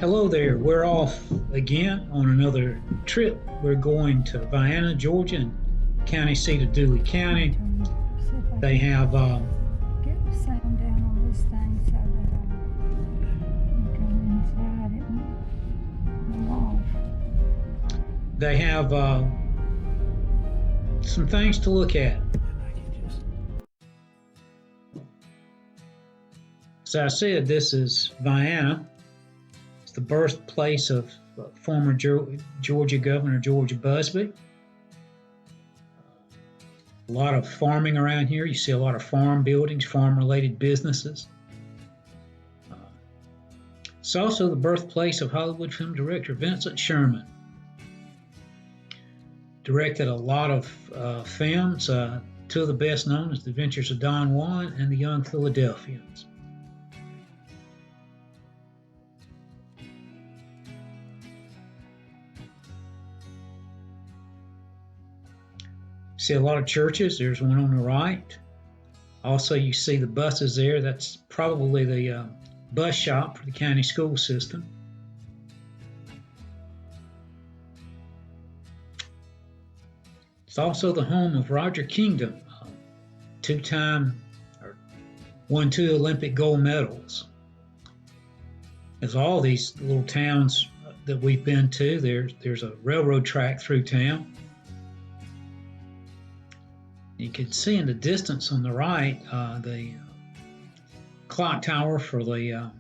Hello there. We're off again on another trip. We're going to Vienna, Georgia, and county seat of Dewey County. They have Get the sound down on this thing so that I can come inside it and go off. they have some things to look at. As I said, this is Vianna. It's the birthplace of former Georgia Governor George Busbee. A lot of farming around here. You see a lot of farm buildings, farm-related businesses. It's also the birthplace of Hollywood film director Vincent Sherman. Directed a lot of films. Two of the best known is The Adventures of Don Juan and The Young Philadelphians. See a lot of churches. There's one on the right. Also, you see the buses there. That's probably the bus shop for the county school system. It's also the home of Roger Kingdom, won 2 Olympic gold medals. As all these little towns that we've been to, there's a railroad track through town. You can see in the distance on the right the clock tower for the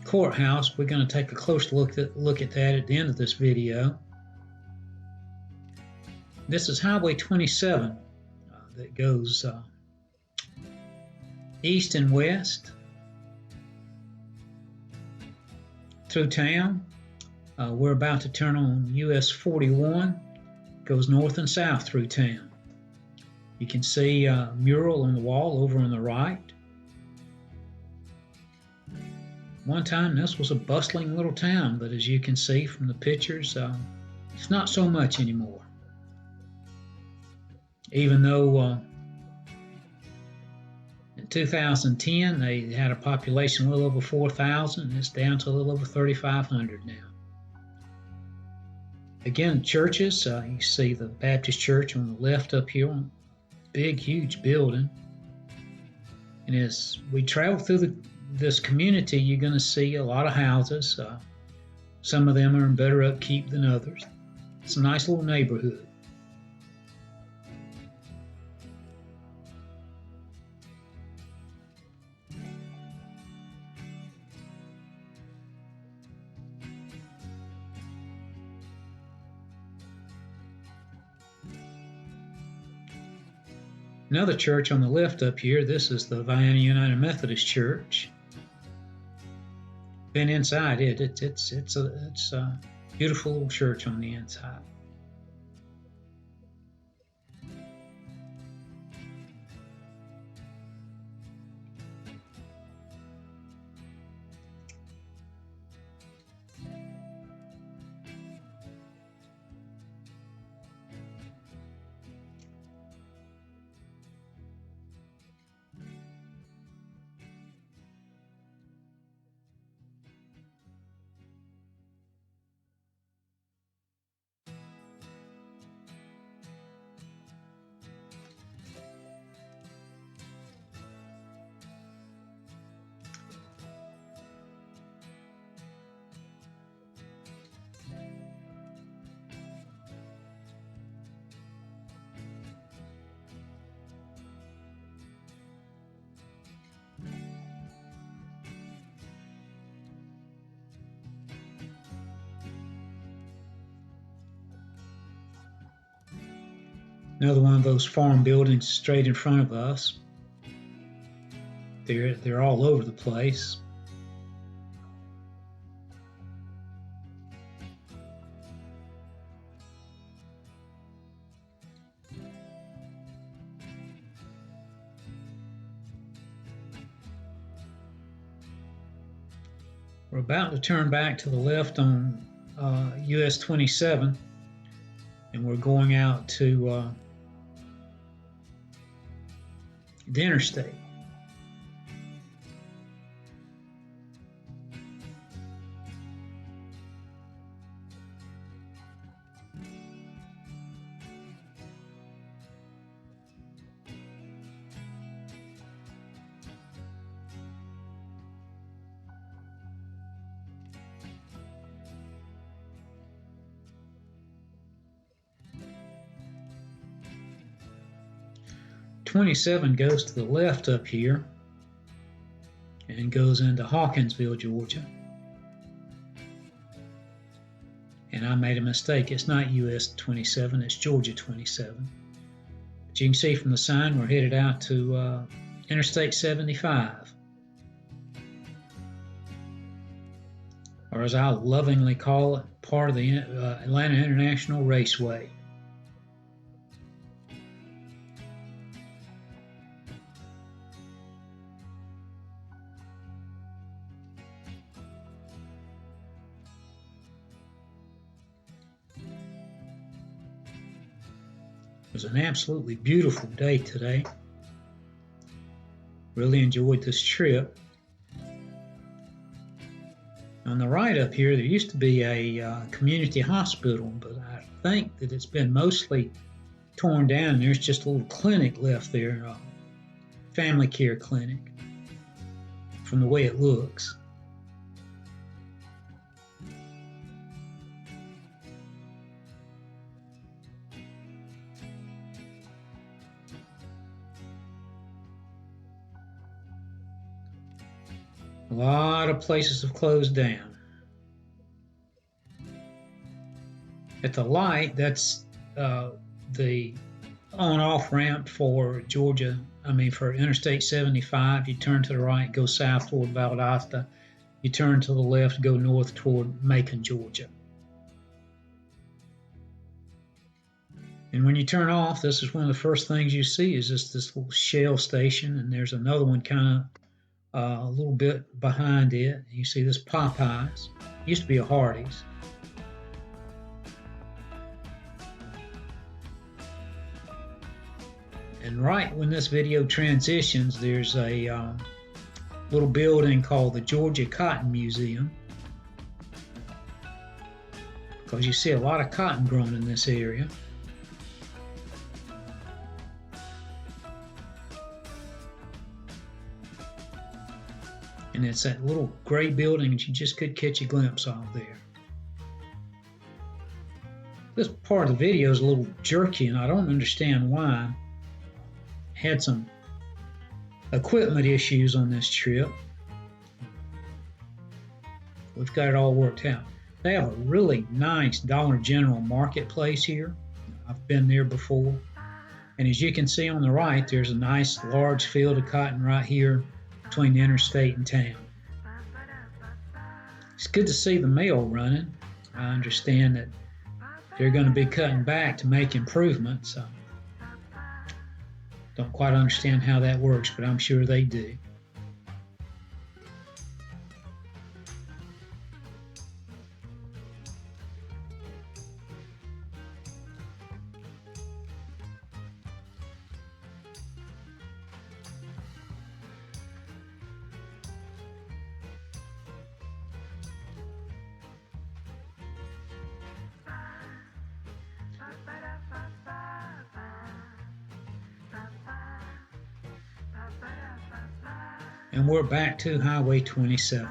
courthouse. We're going to take a close look at that at the end of this video. This is Highway 27 that goes east and west through town. We're about to turn on US 41, goes north and south through town. You can see a mural on the wall over on the right. One time this was a bustling little town, but as you can see from the pictures, it's not so much anymore. Even though in 2010 they had a population a little over 4,000, it's down to a little over 3,500 now. Again, churches, you see the Baptist church on the left up here, big, huge building. And as we travel through this community, you're going to see a lot of houses. Some of them are in better upkeep than others. It's a nice little neighborhood. Another church on the left up here, this is the Vienna United Methodist Church. Been inside it, it's a beautiful little church on the inside. Another one of those farm buildings straight in front of us. They're all over the place. We're about to turn back to the left on US 27, and we're going out to the interstate. 27 goes to the left up here and goes into Hawkinsville, Georgia. And I made a mistake. It's not US 27, it's Georgia 27. But you can see from the sign we're headed out to Interstate 75. Or as I lovingly call it, part of the Atlanta International Raceway. It was an absolutely beautiful day today. Really enjoyed this trip. On the right up here, there used to be a community hospital, but I think that it's been mostly torn down. There's just a little clinic left there, a family care clinic, from the way it looks. A lot of places have closed down. At the light, that's the on-off ramp for for Interstate 75. You turn to the right, go south toward Valdosta. You turn to the left, go north toward Macon, Georgia. And when you turn off, this is one of the first things you see is just this little Shell station, and there's another one kind of a little bit behind it. You see this Popeyes. It used to be a Hardee's. And right when this video transitions, there's a little building called the Georgia Cotton Museum, because you see a lot of cotton grown in this area. And it's that little gray building that you just could catch a glimpse of there. This part of the video is a little jerky, and I don't understand why. Had some equipment issues on this trip. We've got it all worked out. They have a really nice Dollar General marketplace here. I've been there before. And as you can see on the right, there's a nice large field of cotton right here between the interstate and town. It's good to see the mill running. I understand that they're going to be cutting back to make improvements. Don't quite understand how that works, but I'm sure they do. And we're back to Highway 27.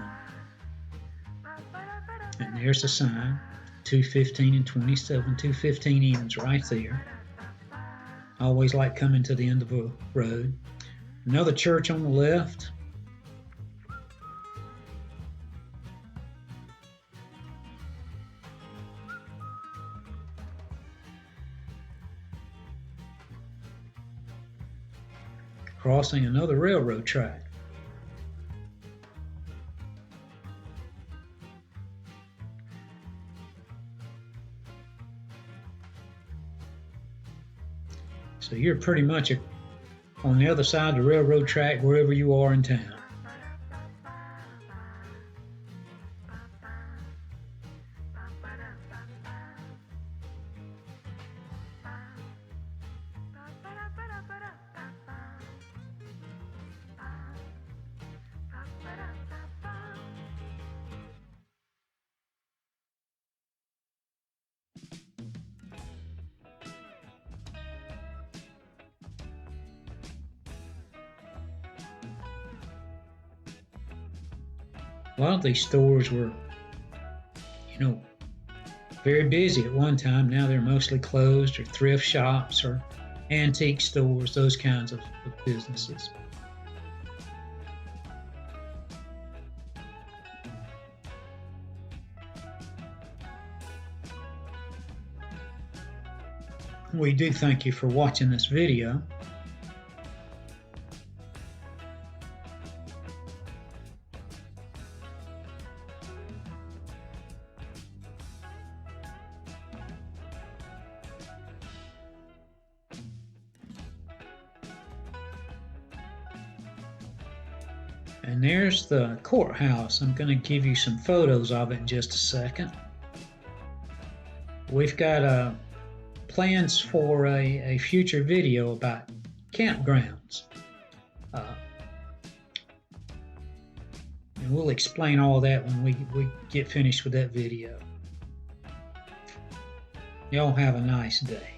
And there's the sign, 215 and 27. 215 ends right there. I always like coming to the end of a road. Another church on the left. Crossing another railroad track. So you're pretty much on the other side of the railroad track wherever you are in town. A lot of these stores were, very busy at one time. Now they're mostly closed, or thrift shops, or antique stores, those kinds of businesses. We do thank you for watching this video. And there's the courthouse. I'm going to give you some photos of it in just a second. We've got plans for a future video about campgrounds. And we'll explain all that when we get finished with that video. Y'all have a nice day.